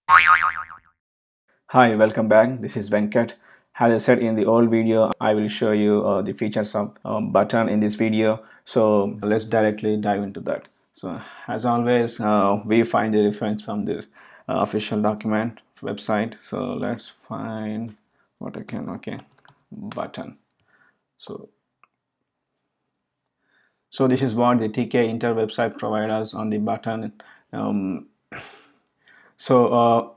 Hi, welcome back. This is Venkat. As I said in the old video, I will show you the features of button in this video. So let's directly dive into that. So as always, we find the reference from the official document website. So let's find what I can. Okay, button. So so this is what the TK Inter website provides us on the button. Um, so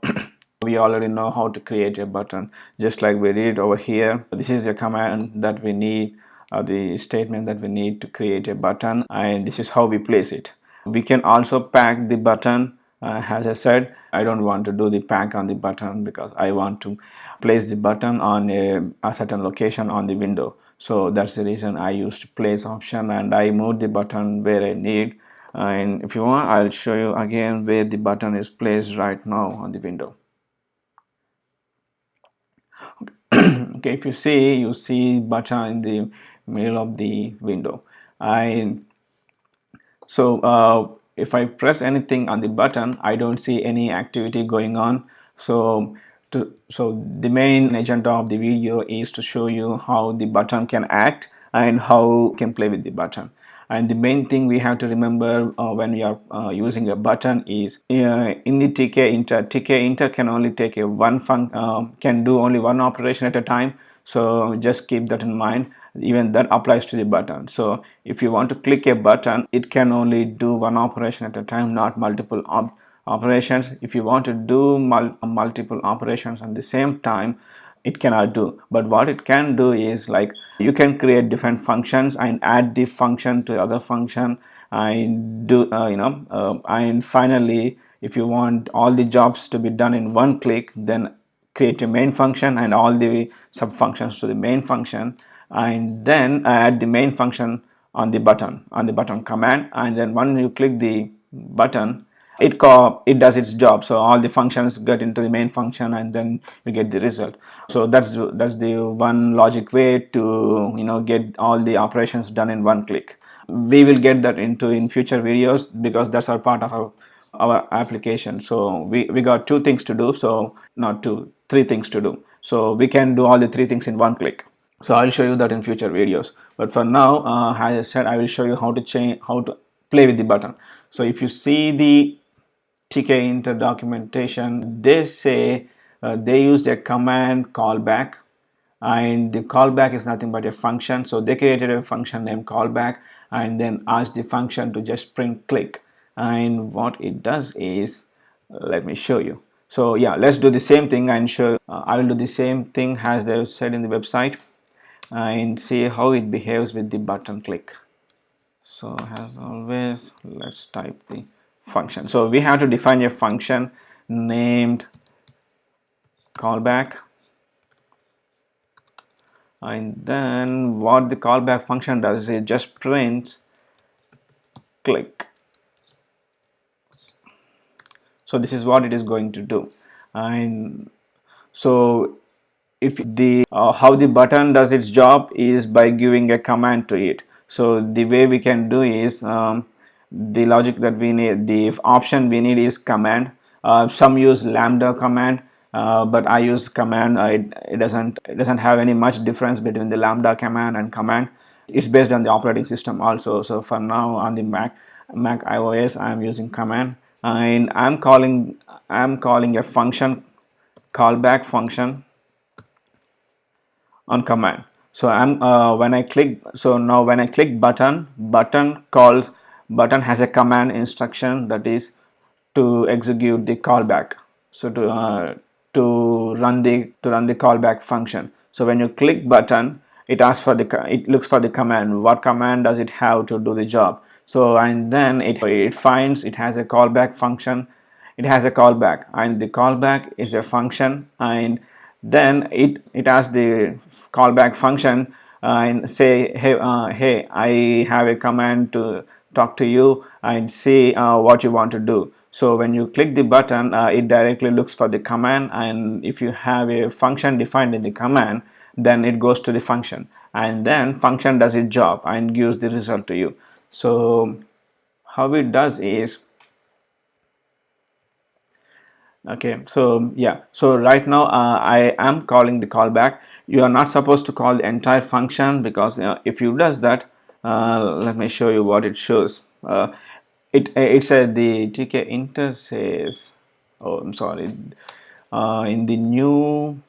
we already know how to create a button, just like we read it over here. This is a command that we need, the statement that we need to create a button, and this is how we place it. We can also pack the button. As I said, I don't want to do the pack on the button because I want to place the button on a certain location on the window. So that's the reason I used place option, and I moved the button where I need. And if you want, I'll show you again where the button is placed right now on the window. Okay, if you see button in the middle of the window. And so if I press anything on the button, I don't see any activity going on. So the main agenda of the video is to show you how the button can act and how you can play with the button. And the main thing we have to remember when we are using a button is in the TK Inter can only take can do only one operation at a time. So just keep that in mind. Even that applies to the button. So if you want to click a button, it can only do one operation at a time, not multiple operations. If you want to do multiple operations at the same time, it cannot do. But what it can do is, like, you can create different functions and add the function to the other function and do and finally, if you want all the jobs to be done in one click, then create a main function and all the sub functions to the main function, and then add the main function on the button command. And then when you click the button, it does its job. So all the functions get into the main function, and then you get the result. So that's the one logic way to get all the operations done in one click. We will get that into in future videos because that's our part of our application. So we got two things to do, so not two, three things to do. So we can do all the three things in one click. So I'll show you that in future videos, but for now, as I said, I will show you how to play with the button. So if you see the TK Inter documentation, they say they used a command callback, and the callback is nothing but a function. So they created a function named callback and then asked the function to just print click. And what it does is, let me show you. So yeah, let's do the same thing and show. I will do the same thing as they said in the website and see how it behaves with the button click. So as always, let's type the function. So we have to define a function named callback, and then what the callback function does is it just prints click. So this is what it is going to do. And so if the how the button does its job is by giving a command to it. So the way we can do is, the logic that we need, the option we need is command. Some use lambda command, but I use command. It doesn't have any much difference between the lambda command and command. It's based on the operating system also. So for now on the Mac iOS, I am using command, and I'm calling a function callback function on command. So I'm when I click, so now when I click button has a command instruction, that is to execute the callback. So to run the callback function. So when you click button, it asks for it looks for the command. What command does it have to do the job? So and then it finds it has a callback function. It has a callback, and the callback is a function, and then it asks the callback function and say, hey, I have a command to talk to you and see what you want to do. So when you click the button, it directly looks for the command, and if you have a function defined in the command, then it goes to the function, and then function does its job and gives the result to you. So how it does is, Okay, so yeah, so right now I am calling the callback. You are not supposed to call the entire function, because if you does that, let me show you what it shows. It said the TK inter says, oh, I'm sorry, in the new,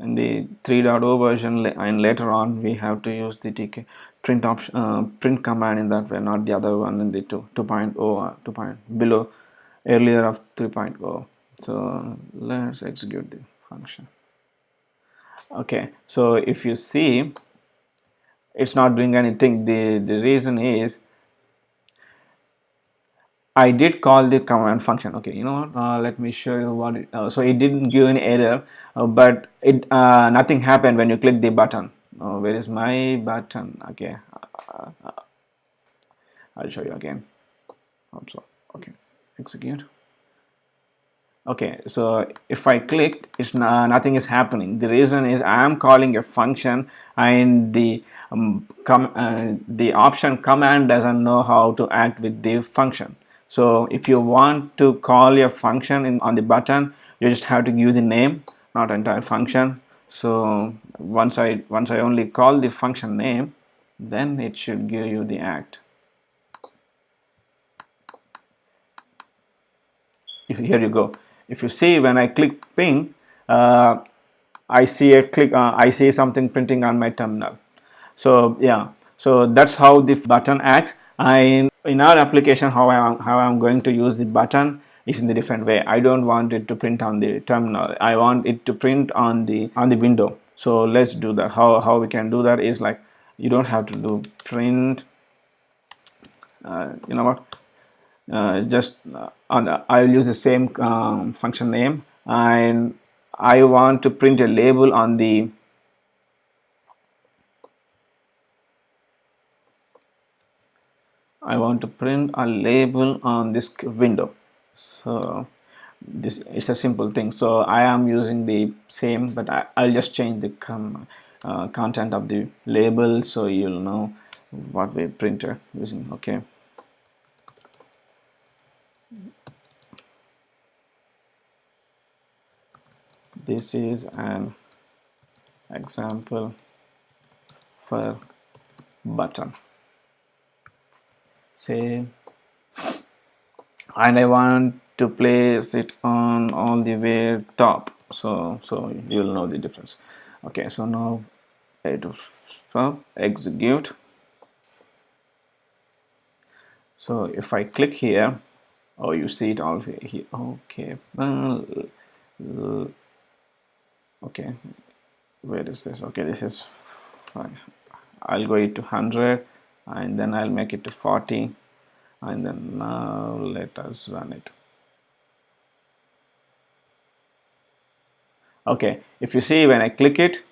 in the 3.0 version, and later on we have to use the TK print option, print command in that way, not the other one in the 2.0, 2 point below, earlier of 3.0. So let's execute the function. Okay, so if you see, it's not doing anything. The reason is I did call the command function. Okay, you know what? Let me show you what it. So it didn't give any error, but it nothing happened when you click the button. Where is my button? Okay, I'll show you again. So okay, execute. Okay, so if I click, it's nothing is happening. The reason is I am calling a function, and the option command doesn't know how to act with the function. So if you want to call your function on the button, you just have to give the name, not entire function. So once I only call the function name, then it should give you the act. Here you go. If you see, when I click ping, uh, I see something printing on my terminal. So yeah, so that's how the button acts. And in our application, how I'm going to use the button is in the different way. I don't want it to print on the terminal. I want it to print on the window. So let's do that. How we can do that is, like, you don't have to do print. You know what? Just I'll use the same function name, and I want to print a label on the I want to print a label on this window. So this is a simple thing. So I am using the same, but I'll just change the content of the label, so you'll know what we printer using. Okay. This is an example for button. Say, and I want to place it on all the way top, so you'll know the difference. Okay, so now I to stop, execute. So if I click here, oh, you see it all here. Okay, okay, where is this? Okay, this is fine. I'll go it to 100, and then I'll make it to 40, and then now let us run it. Okay, if you see, when I click it,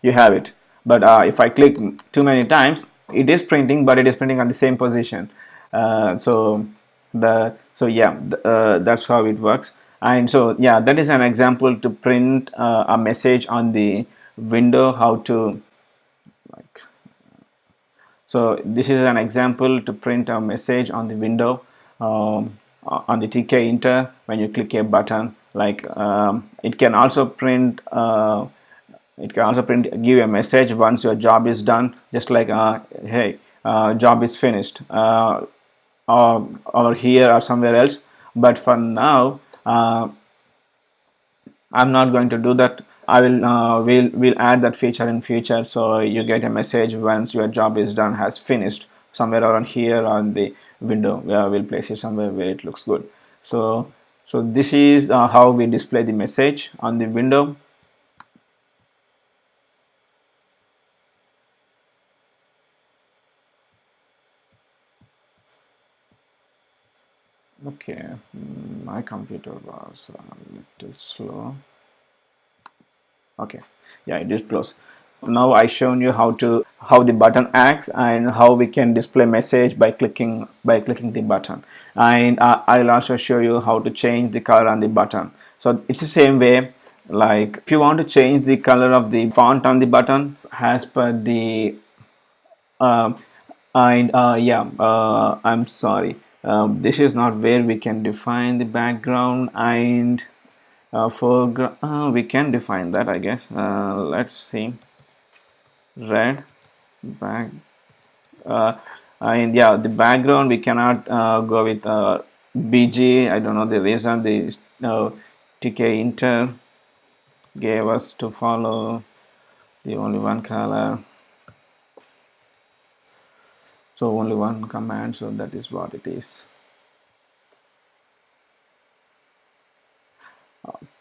you have it. But if I click too many times, it is printing, but it is printing on the same position. So yeah, that's how it works. And so yeah, that is an example to print a message on the window. How to, like, so this is an example to print a message on the window, on the TK Inter, when you click a button. Like, it can also print. Give a message once your job is done, just like, hey, job is finished, or here or somewhere else. But for now, I'm not going to do that. I will we'll add that feature in future, so you get a message once your job is done, has finished, somewhere around here on the window. We'll place it somewhere where it looks good. So this is how we display the message on the window. Okay, my computer was a little slow. Okay, yeah, it is close. Now I shown you how the button acts, and how we can display message by clicking the button. And I'll also show you how to change the color on the button. So it's the same way. Like, if you want to change the color of the font on the button, as per the um, and yeah, I'm sorry, this is not where we can define the background and foreground. We can define that, I guess. Let's see. Red back, uh, and yeah, the background we cannot go with BG. I don't know the reason the TK Inter gave us to follow the only one color, so only one command, so that is what it is.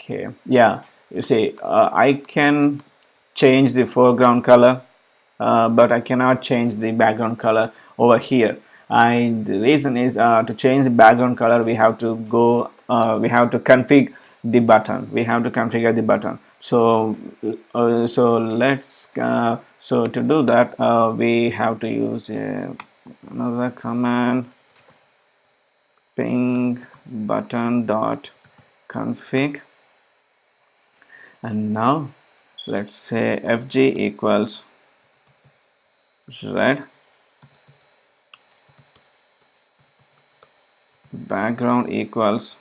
Okay, yeah, you see, I can change the foreground color, but I cannot change the background color over here. And the reason is, to change the background color, we have to go, we have to configure the button. We have to configure the button. So, so to do that, we have to use another command, ping button dot config, and now let's say fg equals red, background equals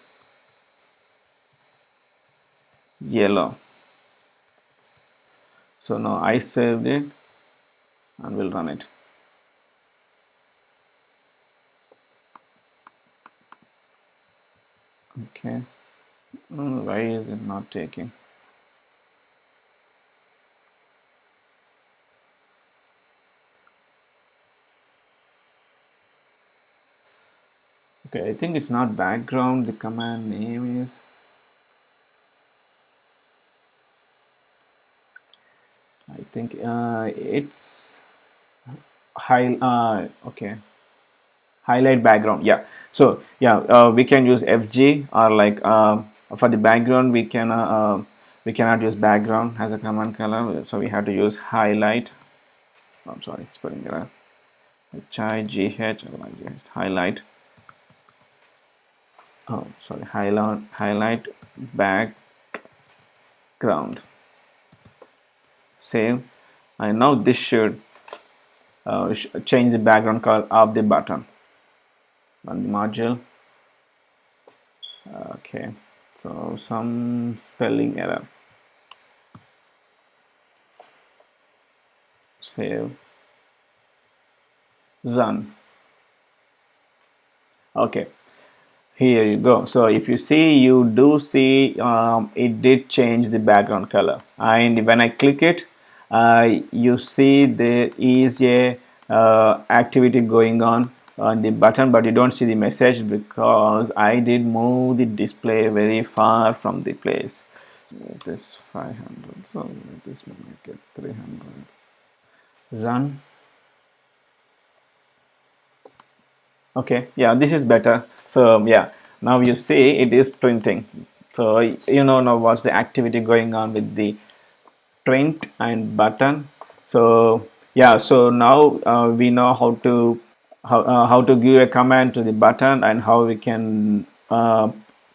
yellow. So now I saved it and we'll run it. Okay, why is it not taking? Okay, I think it's not background. The command name is, I think it's okay, highlight background. Yeah, so yeah, we can use fg, or like for the background we cannot use background as a command color, so we have to use highlight. I'm sorry, spelling error. Highlight. Oh, sorry, highlight background. Save, and now this should change the background color of the button. On the module. Okay, so some spelling error. Save, run. Okay, here you go. So if you see, you do see it did change the background color, and when I click it, you see there is a activity going on the button, but you don't see the message because I did move the display very far from the place. It is 500, so this will make it 300. Run. Okay, yeah, this is better. So yeah, now you see it is printing. So you know now what's the activity going on with the print and button. So yeah, so now we know how to give a command to the button, and how we can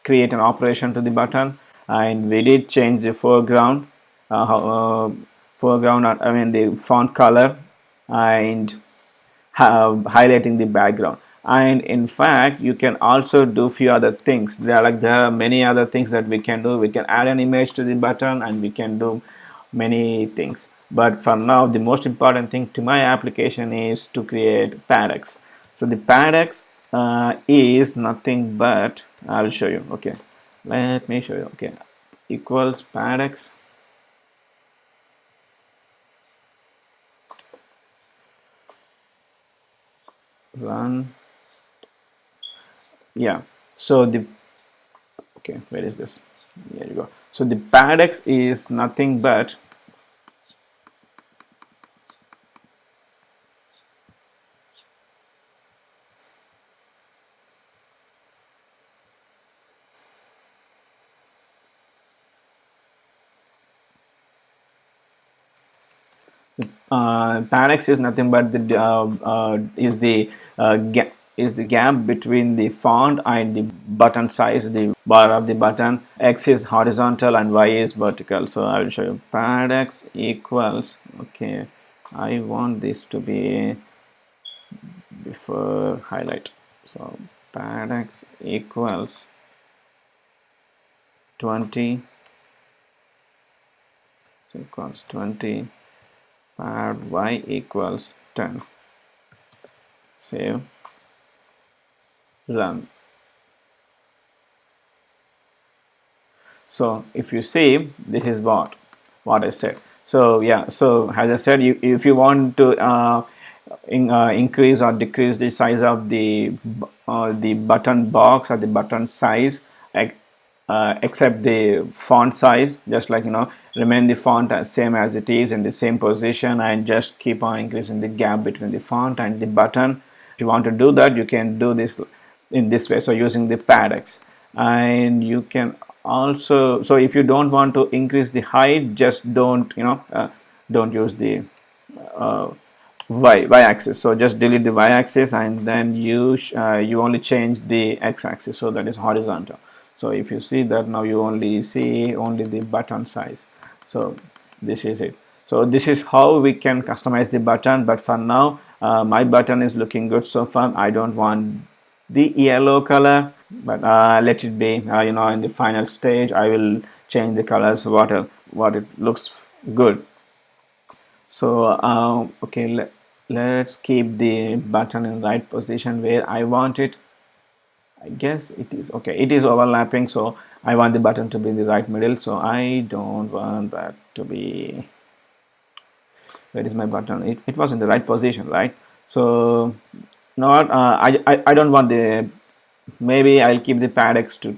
create an operation to the button. And we did change the foreground, foreground, I mean the font color, and highlighting the background. And in fact, you can also do few other things. There are many other things that we can do. We can add an image to the button, and we can do many things. But for now, the most important thing to my application is to create paddocks. So the paddocks is nothing but, I will show you. Okay, let me show you. Okay, equals paddocks, run. Yeah, so the, okay, where is this? There you go. So the paddocks is nothing but paddocks is nothing but the gap, is the gap between the font and the button size, the bar of the button. X is horizontal and Y is vertical. So I will show you. Paddocks equals, okay, I want this to be prefer highlight. So pad x equals 20, so equals 20, pad y equals 10. Save, run. So if you see, this is what I said. So yeah, so as I said, if you want to increase or decrease the size of the button box or the button size, except the font size, just like, remain the font as same as it is in the same position, and just keep on increasing the gap between the font and the button. If you want to do that, you can do this in this way, so using the pad X. And you can also, so if you don't want to increase the height, just don't don't use the y-axis. So just delete the y-axis, and then you only change the x-axis, so that is horizontal. So if you see that, now you only see only the button size. So this is it. So this is how we can customize the button. But for now, my button is looking good so far. I don't want the yellow color, but let it be. In the final stage, I will change the colors what it looks good. So okay, let's keep the button in right position where I want it. I guess it is okay. It is overlapping, so I want the button to be in the right middle. So I don't want that to be. Where is my button? It was in the right position, right? So not I don't want the. Maybe I'll keep the pad X to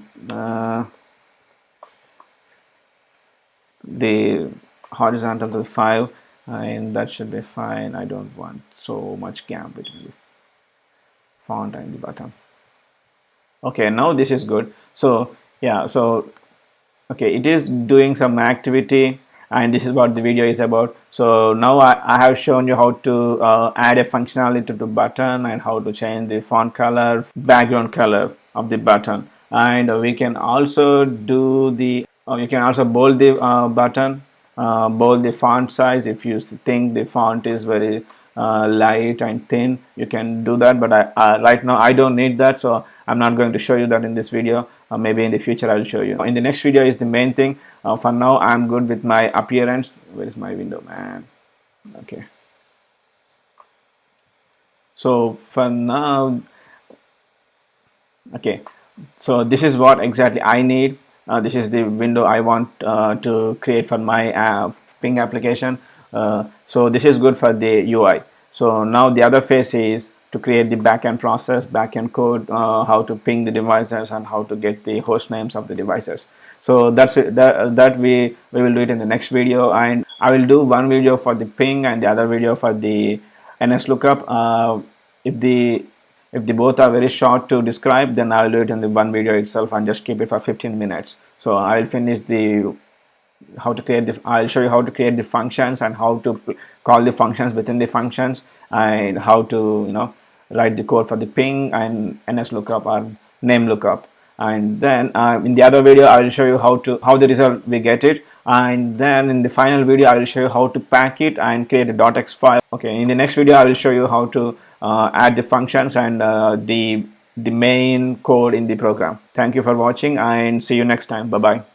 the horizontal to 5, and that should be fine. I don't want so much gap between the font and the button. Okay, now this is good. So yeah, so okay, it is doing some activity, and this is what the video is about. So now I have shown you how to add a functionality to the button, and how to change the font color, background color of the button. And we can also do the you can also bold the button, bold the font size. If you think the font is very light and thin, you can do that, but right now I don't need that, so I'm not going to show you that in this video. Maybe in the future I'll show you. In the next video is the main thing. For now I'm good with my appearance. Where is my window, man? Okay, so for now, okay, so this is what exactly I need. This is the window I want to create for my ping application. So this is good for the UI. So now the other phase is to create the backend process, backend code, how to ping the devices, and how to get the host names of the devices. So that's it. That we will do it in the next video, and I will do one video for the ping and the other video for the NS lookup. If the both are very short to describe, then I'll do it in the one video itself and just keep it for 15 minutes. So I'll finish the how to create the I'll show you how to create the functions, and how to call the functions within the functions, and how to write the code for the ping and NS lookup or name lookup. And then in the other video I will show you how the result we get it, and then in the final video I will show you how to pack it and create a .x file. Okay, in the next video I will show you how to add the functions and the main code in the program. Thank you for watching, and see you next time. Bye bye.